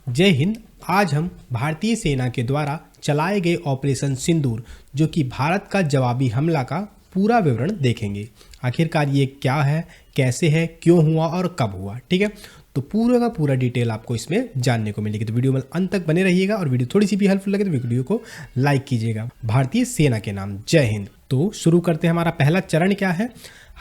जय हिंद। आज हम भारतीय सेना के द्वारा चलाए गए ऑपरेशन सिंदूर जो कि भारत का जवाबी हमला का पूरा विवरण देखेंगे। आखिरकार ये क्या है, कैसे है, क्यों हुआ और कब हुआ। ठीक है, तो पूरा का पूरा डिटेल आपको इसमें जानने को मिलेगी। तो वीडियो में अंत तक बने रहिएगा और वीडियो थोड़ी सी भी हेल्पफुल लगे तो वीडियो को लाइक कीजिएगा। भारतीय सेना के नाम। जय हिंद। तो शुरू करते हैं। हमारा पहला चरण क्या है,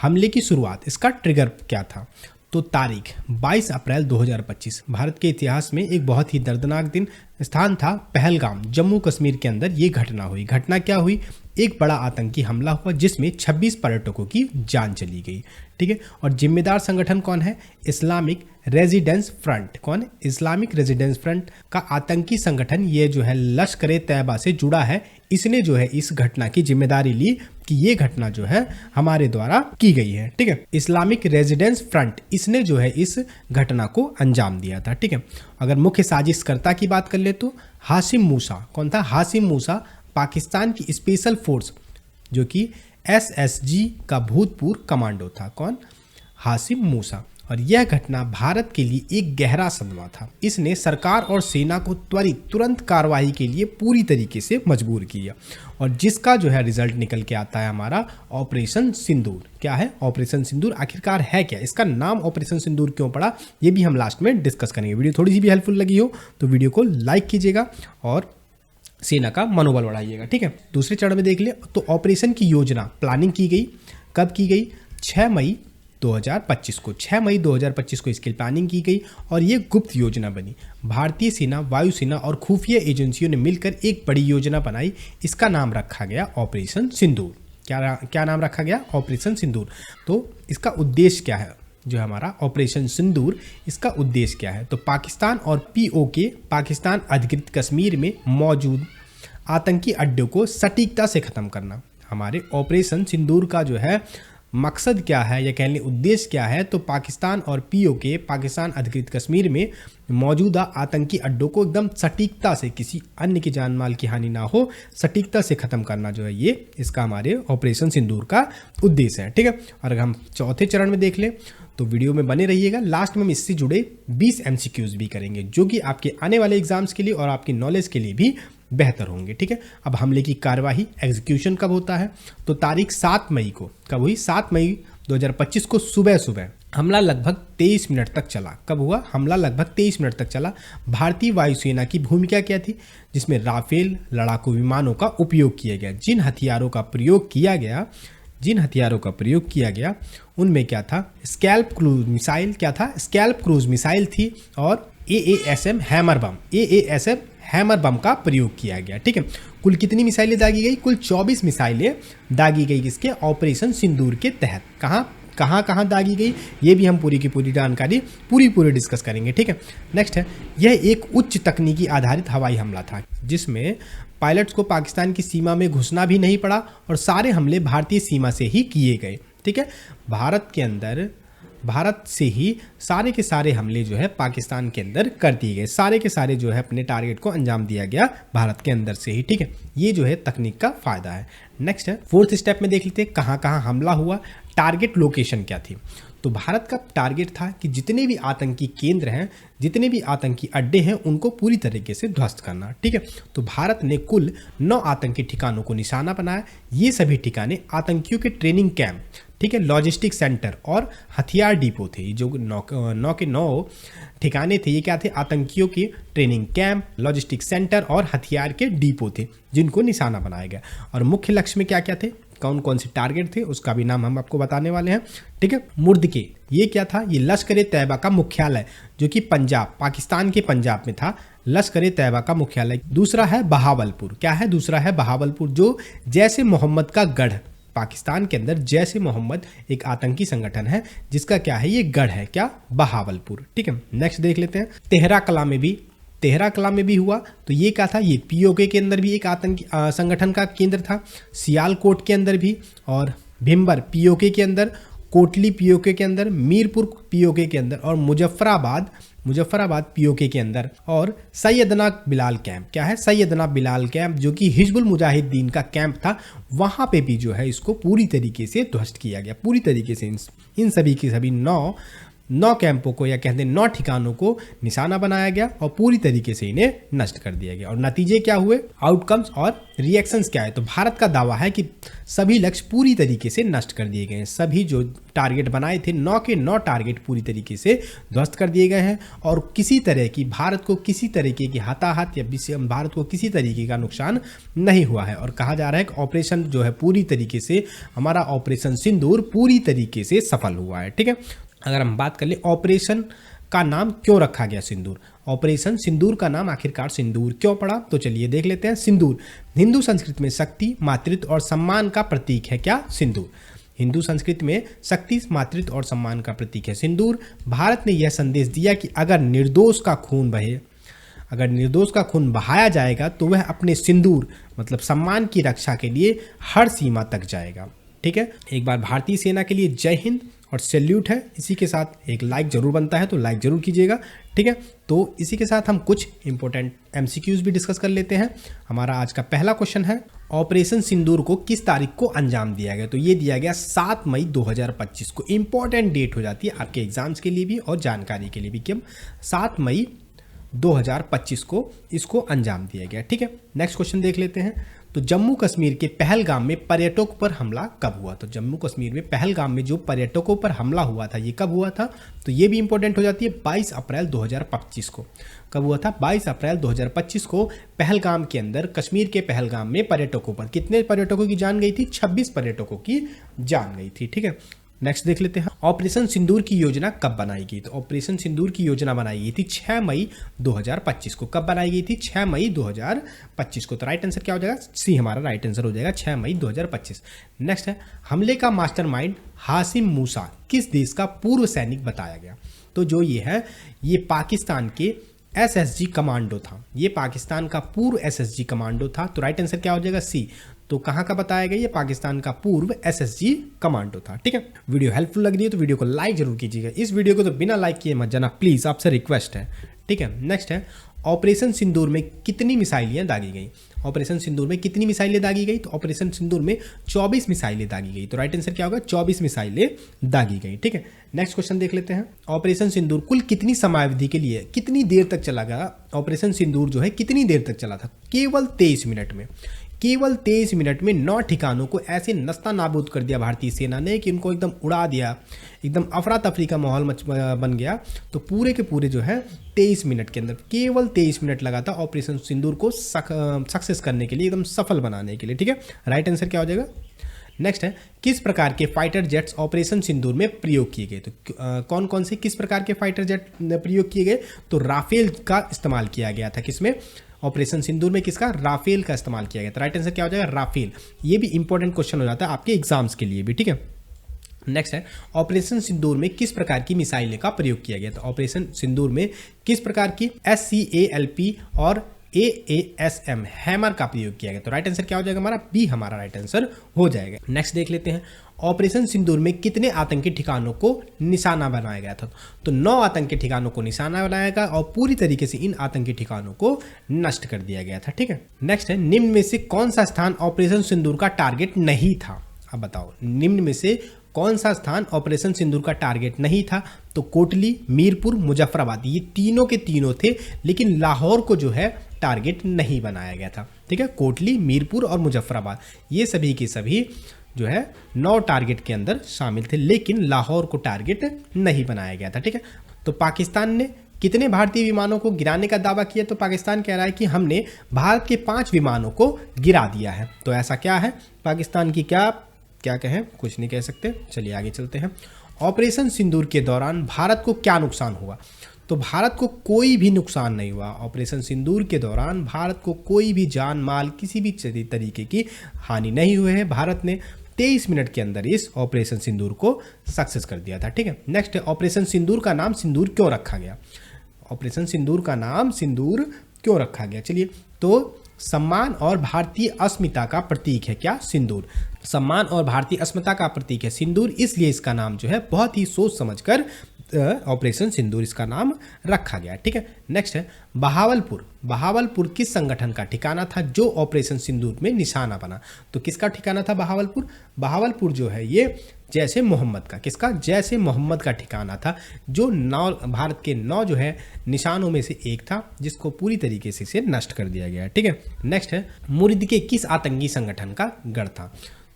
हमले की शुरुआत, इसका ट्रिगर क्या था। तो तारीख 22 अप्रैल 2025 भारत के इतिहास में एक बहुत ही दर्दनाक दिन। स्थान था पहलगाम, जम्मू कश्मीर के अंदर ये घटना हुई। घटना क्या हुई, एक बड़ा आतंकी हमला हुआ जिसमें 26 पर्यटकों की जान चली गई। ठीक है, और जिम्मेदार संगठन कौन है, इस्लामिक रेजिडेंस फ्रंट। कौन है, इस्लामिक रेजिडेंस फ्रंट का आतंकी संगठन ये जो है लश्कर तैयबा से जुड़ा है। इसने जो है इस घटना की जिम्मेदारी ली कि ये घटना जो है हमारे द्वारा की गई है। ठीक है, इस्लामिक रेजिडेंस फ्रंट इसने जो है इस घटना को अंजाम दिया था। ठीक है, अगर मुख्य साजिशकर्ता की बात कर ले तो हाशिम मूसा। कौन था, हाशिम मूसा पाकिस्तान की स्पेशल फोर्स जो कि एसएसजी का भूतपूर्व कमांडो था। कौन, हाशिम मूसा। और यह घटना भारत के लिए एक गहरा सदमा था। इसने सरकार और सेना को तुरंत कार्रवाई के लिए पूरी तरीके से मजबूर किया और जिसका जो है रिजल्ट निकल के आता है हमारा ऑपरेशन सिंदूर। क्या है ऑपरेशन सिंदूर, आखिरकार है क्या, इसका नाम ऑपरेशन सिंदूर क्यों पड़ा, ये भी हम लास्ट में डिस्कस करेंगे। वीडियो थोड़ी सी भी हेल्पफुल लगी हो तो वीडियो को लाइक कीजिएगा और सेना का मनोबल बढ़ाइएगा। ठीक है, दूसरे चरण में देख ले तो ऑपरेशन की योजना प्लानिंग की गई। कब की गई, 6 मई 2025 को। 6 मई 2025 को इसकी प्लानिंग की गई और ये गुप्त योजना बनी। भारतीय सेना, वायुसेना और खुफिया एजेंसियों ने मिलकर एक बड़ी योजना बनाई। इसका नाम रखा गया ऑपरेशन सिंदूर। क्या नाम रखा गया, ऑपरेशन सिंदूर। तो इसका उद्देश्य क्या है, जो हमारा ऑपरेशन सिंदूर, इसका उद्देश्य क्या है। तो पाकिस्तान और पीओके, पाकिस्तान अधिकृत कश्मीर में मौजूद आतंकी अड्डों को सटीकता से खत्म करना। हमारे ऑपरेशन सिंदूर का जो है मकसद क्या है या कहने उद्देश्य क्या है, तो पाकिस्तान और पीओके, पाकिस्तान अधिकृत कश्मीर में मौजूदा आतंकी अड्डों को एकदम सटीकता से, किसी अन्य की जान माल की हानि ना हो, सटीकता से खत्म करना जो है ये इसका हमारे ऑपरेशन सिंदूर का उद्देश्य है। ठीक है, और अगर हम चौथे चरण में देख लें तो वीडियो में बने रहिएगा। लास्ट में हम इससे जुड़े 20 एमसीक्यूज भी करेंगे जो कि आपके आने वाले एग्जाम्स के लिए और आपकी नॉलेज के लिए भी बेहतर होंगे। ठीक है, अब हमले की कार्यवाही एग्जीक्यूशन कब होता है, तो तारीख 7 मई को, कब हुई, 7 मई 2025 को सुबह सुबह हमला लगभग 23 मिनट तक चला। कब हुआ, हमला लगभग 23 मिनट तक चला। भारतीय वायुसेना की भूमिका क्या थी, जिसमें राफेल लड़ाकू विमानों का उपयोग किया गया। जिन हथियारों का प्रयोग किया गया उनमें क्या था, स्कैल्प क्रूज मिसाइल, क्या था, स्कैल्प क्रूज मिसाइल थी और एएएसएम हैमर बम का प्रयोग किया गया। ठीक है, कुल कितनी मिसाइलें दागी गई, कुल 24 मिसाइलें दागी गई किसके, ऑपरेशन सिंदूर के तहत। कहाँ दागी गई, ये भी हम पूरी की पूरी जानकारी पूरी डिस्कस करेंगे। ठीक है, नेक्स्ट है, यह एक उच्च तकनीकी आधारित हवाई हमला था जिसमें पायलट्स को पाकिस्तान की सीमा में घुसना भी नहीं पड़ा और सारे हमले भारतीय सीमा से ही किए गए। ठीक है, भारत से ही सारे के सारे हमले जो है पाकिस्तान के अंदर कर दिए गए। सारे के सारे जो है अपने टारगेट को अंजाम दिया गया भारत के अंदर से ही। ठीक है, ये जो है तकनीक का फायदा है। नेक्स्ट है, फोर्थ स्टेप में देख लेते हैं कहाँ हमला हुआ, टारगेट लोकेशन क्या थी। तो भारत का टारगेट था कि जितने भी आतंकी केंद्र हैं, जितने भी आतंकी अड्डे हैं, उनको पूरी तरीके से ध्वस्त करना। ठीक है, तो भारत ने कुल 9 आतंकी ठिकानों को निशाना बनाया। ये सभी ठिकाने आतंकियों के ट्रेनिंग कैंप, ठीक है, लॉजिस्टिक सेंटर और हथियार डिपो थे। जो 9 के 9 ठिकाने थे, ये क्या थे, आतंकियों के ट्रेनिंग कैंप, लॉजिस्टिक सेंटर और हथियार के डिपो थे जिनको निशाना बनाया गया। और मुख्य लक्ष्य में क्या क्या थे, कौन कौन से टारगेट थे, उसका भी नाम हम आपको बताने वाले हैं। ठीक है, मुर्दके, ये क्या था, ये लश्कर तैयबा का मुख्यालय जो कि पंजाब, पाकिस्तान के पंजाब में था, लश्कर तैयबा का मुख्यालय। दूसरा है बहावलपुर, क्या है, दूसरा है बहावलपुर जो जैश ए मोहम्मद का गढ़, पाकिस्तान के अंदर जैश ए मोहम्मद एक आतंकी संगठन है जिसका क्या है, ये गढ़ है, क्या, बहावलपुर। ठीक है, नेक्स्ट देख लेते हैं, तेहरा कला में भी हुआ। तो ये क्या था, ये पीओके के अंदर भी एक आतंकी संगठन का केंद्र था, सियालकोट के अंदर भी, और भिम्बर पीओके के अंदर, कोटली पीओके के अंदर, मीरपुर पीओके के अंदर और मुजफ्फराबाद पीओके के अंदर, और सैयदना बिलाल कैंप, क्या है, सैयदना बिलाल कैंप जो कि हिजबुल मुजाहिदीन का कैंप था, वहां पे भी जो है इसको पूरी तरीके से ध्वस्त किया गया। पूरी तरीके से इन सभी की सभी 9 9 कैंपों को या कहते हैं 9 ठिकानों को निशाना बनाया गया और पूरी तरीके से इन्हें नष्ट कर दिया गया। और नतीजे क्या हुए, आउटकम्स और रिएक्शंस क्या है, तो भारत का दावा है कि सभी लक्ष्य पूरी तरीके से नष्ट कर दिए गए हैं। सभी जो टारगेट बनाए थे 9 के 9 टारगेट पूरी तरीके से ध्वस्त कर दिए गए हैं और किसी तरह की भारत को किसी तरीके की हताहत या भारत को किसी तरीके का नुकसान नहीं हुआ है। और कहा जा रहा है कि ऑपरेशन जो है पूरी तरीके से, हमारा ऑपरेशन सिंदूर पूरी तरीके से सफल हुआ है। ठीक है, अगर हम बात कर ले ऑपरेशन का नाम क्यों रखा गया सिंदूर, ऑपरेशन सिंदूर का नाम आखिरकार सिंदूर क्यों पड़ा, तो चलिए देख लेते हैं। सिंदूर हिंदू संस्कृति में शक्ति, मातृत्व और सम्मान का प्रतीक है। क्या सिंदूर हिंदू संस्कृति में शक्ति, मातृत्व और सम्मान का प्रतीक है। सिंदूर भारत ने यह संदेश दिया कि अगर निर्दोष का खून बहाया जाएगा तो वह अपने सिंदूर मतलब सम्मान की रक्षा के लिए हर सीमा तक जाएगा। ठीक है, एक बार भारतीय सेना के लिए जय हिंद और सैल्यूट है। इसी के साथ एक लाइक जरूर बनता है, तो लाइक जरूर कीजिएगा। ठीक है, तो इसी के साथ हम कुछ इंपॉर्टेंट एमसीक्यूज भी डिस्कस कर लेते हैं। हमारा आज का पहला क्वेश्चन है, ऑपरेशन सिंदूर को किस तारीख को अंजाम दिया गया, तो ये दिया गया 7 मई 2025 को। इंपॉर्टेंट डेट हो जाती है आपके एग्जाम्स के लिए भी और जानकारी के लिए भी कि हम 7 मई 2025 को इसको अंजाम दिया गया। ठीक है, नेक्स्ट क्वेश्चन देख लेते हैं। तो जम्मू कश्मीर के पहलगाम में पर्यटकों पर हमला कब हुआ, तो जम्मू कश्मीर में पहलगाम में जो पर्यटकों पर हमला हुआ था ये कब हुआ था, तो ये भी इंपॉर्टेंट हो जाती है 22 अप्रैल 2025 को। कब हुआ था, 22 अप्रैल 2025 को पहलगाम के अंदर, कश्मीर के पहलगाम में पर्यटकों पर कितने पर्यटकों की जान गई थी, 26 पर्यटकों की जान गई थी। ठीक है, नेक्स्ट देख लेते हैं, ऑपरेशन सिंदूर की योजना कब बनाई गई, तो ऑपरेशन सिंदूर की योजना बनाई गई थी 6 मई 2025 को। कब बनाई गई थी, 6 मई 2025 को। तो राइट आंसर क्या हो जाएगा, सी हमारा राइट आंसर हो जाएगा 6 मई 2025। नेक्स्ट है, हमले का मास्टरमाइंड हाशिम मूसा किस देश का पूर्व सैनिक बताया गया, तो जो ये है ये पाकिस्तान के एसएसजी कमांडो था, ये पाकिस्तान का पूर्व एसएसजी कमांडो था। तो राइट आंसर क्या हो जाएगा, सी। तो कहाँ का बताया गया, ये पाकिस्तान का पूर्व एसएसजी कमांडो था। ठीक है, वीडियो हेल्पफुल लग रही है तो वीडियो को लाइक जरूर कीजिएगा। इस वीडियो को तो बिना लाइक किए मत जाना प्लीज, आपसे रिक्वेस्ट है। ठीक है, नेक्स्ट है, ऑपरेशन सिंदूर में कितनी मिसाइलें दागी गई, ऑपरेशन सिंदूर में कितनी मिसाइलें दागी गई, तो ऑपरेशन सिंदूर में 24 मिसाइलें दागी गई। तो राइट आंसर क्या होगा, 24 मिसाइलें दागी गई। ठीक है, नेक्स्ट क्वेश्चन देख लेते हैं, ऑपरेशन सिंदूर कुल कितनी समयावधि के लिए, कितनी देर तक चला गया, ऑपरेशन सिंदूर जो है कितनी देर तक चला था, केवल 23 मिनट में। केवल 23 मिनट में 9 ठिकानों को ऐसे नस्ता नाबूद कर दिया भारतीय सेना ने कि उनको एकदम उड़ा दिया, एकदम अफरा तफरी का माहौल बन गया। तो पूरे के पूरे जो है 23 मिनट के अंदर, केवल 23 मिनट लगा था ऑपरेशन सिंदूर को सक्सेस करने के लिए, एकदम सफल बनाने के लिए। ठीक है, राइट आंसर क्या हो जाएगा। नेक्स्ट है, किस प्रकार के फाइटर जेट्स ऑपरेशन सिंदूर में प्रयोग किए गए, तो कौन कौन से किस प्रकार के फाइटर जेट प्रयोग किए गए, तो राफेल का इस्तेमाल किया गया था। किसमें, ऑपरेशन सिंदूर में किसका, राफेल का इस्तेमाल किया गया। तो राइट आंसर क्या हो जाएगा, राफेल। ये भी इंपॉर्टेंट क्वेश्चन हो जाता है आपके एग्जाम्स के लिए भी। ठीक है, नेक्स्ट है, ऑपरेशन सिंदूर में किस प्रकार की मिसाइलें का प्रयोग किया गया, तो ऑपरेशन सिंदूर में किस प्रकार की SCALP और AASM हैमर का प्रयोग किया गया। तो राइट आंसर क्या हो जाएगा हमारा, बी हमारा राइट आंसर हो जाएगा। नेक्स्ट देख लेते हैं, ऑपरेशन सिंदूर में कितने आतंकी ठिकानों को निशाना बनाया गया था, तो 9 आतंकी ठिकानों को निशाना बनाया गया और पूरी तरीके से इन आतंकी ठिकानों को नष्ट कर दिया गया था। ठीक है, नेक्स्ट है, निम्न में से कौन सा स्थान ऑपरेशन सिंदूर का टारगेट नहीं था, अब बताओ निम्न में से कौन सा स्थान ऑपरेशन सिंदूर का टारगेट नहीं था, तो कोटली, मीरपुर, मुजफ्फराबाद, ये तीनों के तीनों थे, लेकिन लाहौर को जो है टारगेट नहीं बनाया गया था। ठीक है, कोटली, मीरपुर और मुजफ्फराबाद ये सभी के सभी जो है 9 टारगेट के अंदर शामिल थे, लेकिन लाहौर को टारगेट नहीं बनाया गया था। ठीक है, तो पाकिस्तान ने कितने भारतीय विमानों को गिराने का दावा किया, तो पाकिस्तान कह रहा है कि हमने भारत के 5 विमानों को गिरा दिया है। तो ऐसा क्या है, पाकिस्तान की क्या कहें, कुछ नहीं कह सकते। चलिए आगे चलते हैं, ऑपरेशन सिंदूर के दौरान भारत को क्या नुकसान हुआ, तो भारत को कोई भी नुकसान नहीं हुआ। ऑपरेशन सिंदूर के दौरान भारत को कोई भी जान माल किसी भी तरीके की हानि नहीं हुई है। भारत ने 23 मिनट के अंदर इस ऑपरेशन सिंदूर को सक्सेस कर दिया था। ठीक है, नेक्स्ट है, ऑपरेशन सिंदूर का नाम सिंदूर क्यों रखा गया, ऑपरेशन सिंदूर का नाम सिंदूर क्यों रखा गया। चलिए, तो सम्मान और भारतीय अस्मिता का प्रतीक है क्या, सिंदूर। सम्मान और भारतीय अस्मिता का प्रतीक है सिंदूर, इसलिए इसका नाम जो है बहुत ही सोच समझकर ऑपरेशन सिंदूर इसका नाम रखा गया। ठीक है, नेक्स्ट है, बहावलपुर किस संगठन का ठिकाना था जो ऑपरेशन सिंदूर में निशाना बना, तो किसका ठिकाना था बहावलपुर जो है ये जैसे मोहम्मद का, किसका, जैसे मोहम्मद का ठिकाना था, जो 9 भारत के 9 जो है निशानों में से एक था, जिसको पूरी तरीके से इसे नष्ट कर दिया गया। ठीक है, नेक्स्ट है मुरिद के किस आतंकी संगठन का गढ़ था।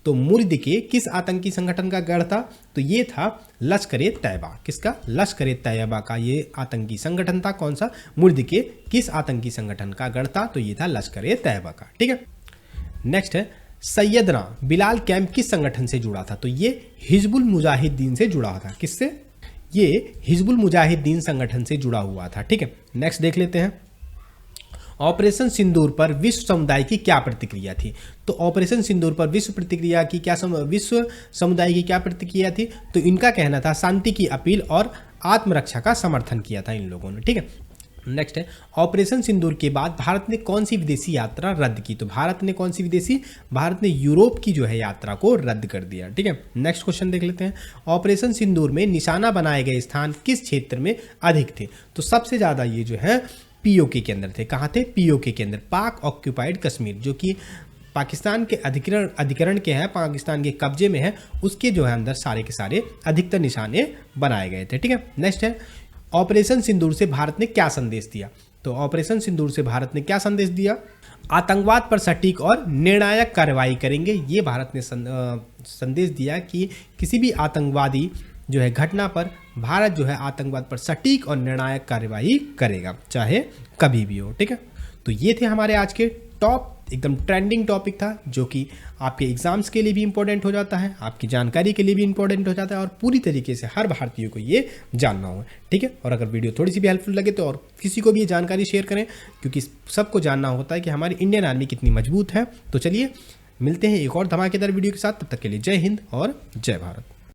तो मुरिद के किस आतंकी संगठन का गढ़ था, तो ये था लश्कर-ए तैयबा। किसका, लश्कर-ए तैयबा का ये आतंकी संगठन था। कौन सा, मुरिद के किस आतंकी संगठन का गढ़ था, तो ये था लश्कर-ए तैयबा का। ठीक है, नेक्स्ट है सैयदना बिलाल कैंप किस संगठन से जुड़ा था। तो ये हिजबुल मुजाहिदीन से जुड़ा था। किससे, ये हिजबुल मुजाहिदीन संगठन से जुड़ा हुआ था। ठीक है, नेक्स्ट देख लेते हैं ऑपरेशन सिंदूर पर विश्व समुदाय की क्या प्रतिक्रिया थी। तो ऑपरेशन सिंदूर पर विश्व समुदाय की क्या प्रतिक्रिया थी, तो इनका कहना था शांति की अपील और आत्मरक्षा का समर्थन किया था इन लोगों ने। ठीक है, नेक्स्ट है ऑपरेशन सिंदूर के बाद भारत ने कौन सी विदेशी यात्रा रद्द की। तो भारत ने कौन सी विदेशी, भारत ने यूरोप की जो है यात्रा को रद्द कर दिया। ठीक है, नेक्स्ट क्वेश्चन देख लेते हैं ऑपरेशन सिंदूर में निशाना बनाए गए स्थान किस क्षेत्र में अधिक थे। तो सबसे ज़्यादा ये जो है पीओके के अंदर थे। कहाँ थे, पीओके के अंदर, पाक ऑक्यूपाइड कश्मीर, जो कि पाकिस्तान के अधिकरण के हैं, पाकिस्तान के कब्जे में है, उसके जो है अंदर सारे के सारे अधिकतर निशाने बनाए गए थे। ठीक है, नेक्स्ट है ऑपरेशन सिंदूर से भारत ने क्या संदेश दिया। तो ऑपरेशन सिंदूर से भारत ने क्या संदेश दिया, आतंकवाद पर सटीक और निर्णायक कार्रवाई करेंगे। ये भारत ने संदेश दिया कि किसी भी आतंकवादी जो है घटना पर भारत जो है आतंकवाद पर सटीक और निर्णायक कार्रवाई करेगा, चाहे कभी भी हो। ठीक है, तो ये थे हमारे आज के टॉप एकदम ट्रेंडिंग टॉपिक था, जो कि आपके एग्जाम्स के लिए भी इंपॉर्टेंट हो जाता है, आपकी जानकारी के लिए भी इंपॉर्टेंट हो जाता है, और पूरी तरीके से हर भारतीय को ये जानना होगा। ठीक है, और अगर वीडियो थोड़ी सी भी हेल्पफुल लगे तो और किसी को भी ये जानकारी शेयर करें, क्योंकि सबको जानना होता है कि हमारी इंडियन आर्मी कितनी मजबूत है। तो चलिए मिलते हैं एक और धमाकेदार वीडियो के साथ, तब तक के लिए जय हिंद और जय भारत।